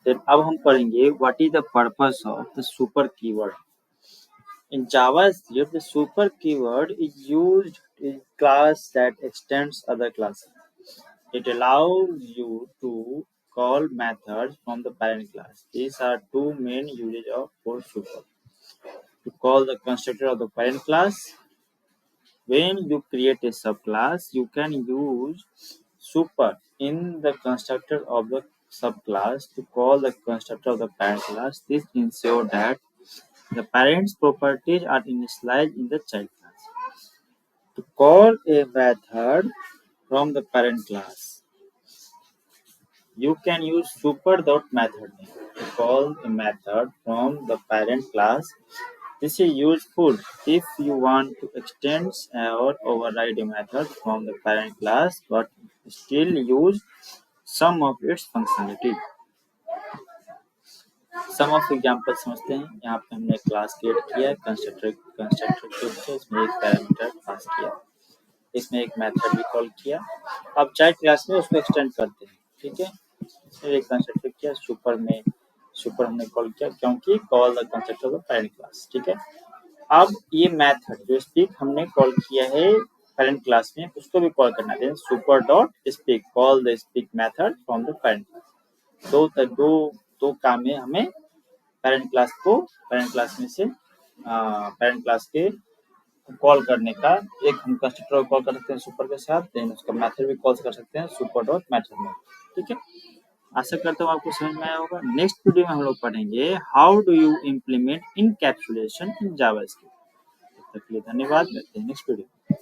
Then अब हम पढ़ेंगे what is the purpose of the super keyword. In JavaScript, the super keyword is used in class that extends other classes. It allows you to call methods from the parent class. These are two main uses of for super. To call the constructor of the parent class. When you create a subclass, you can use super in the constructor of the subclass to call the constructor of the parent class. This ensures that the parent's properties are initialized in the child class. To call a method from the parent class, you can use super.method name to call a method from the parent class. This is useful if you want to extend or override a method from the parent class but still use some of its functionality. Some of example समझते हैं। यहाँ पे हमने class create किया है, constructor के ऊपर इसमें एक पैरामीटर पास किया, इसमें एक मेथड भी कॉल किया। अब चाइल्ड क्लास में उसको एक्सटेंड करते हैं, ठीक है। इसमें एक कंस्ट्रक्टर किया, सुपर हमने कॉल किया क्योंकि call the constructor of the parent class, ठीक है। अब ये मेथड जो स्पीक हमने कॉल किया है पेरेंट क्लास में, उसको भी कॉल करना है। Super dot speak, call the speak method from the parent class. दो काम है हमें पेरेंट क्लास में से पेरेंट क्लास के कॉल करने का। एक हम कंस्ट्रक्टर को कॉल कर सकते हैं सुपर के साथ, देन उसका मेथड भी कॉल कर सकते हैं सुपर डॉट मेथड में, ठीक है। आशा करता हूँ आपको समझ में आया होगा। नेक्स्ट वीडियो में हम लोग पढ़ेंगे how do you implement encapsulation in JavaScript. तब तक के लिए धन्यवाद, मिलते हैं नेक्स्ट वीडियो।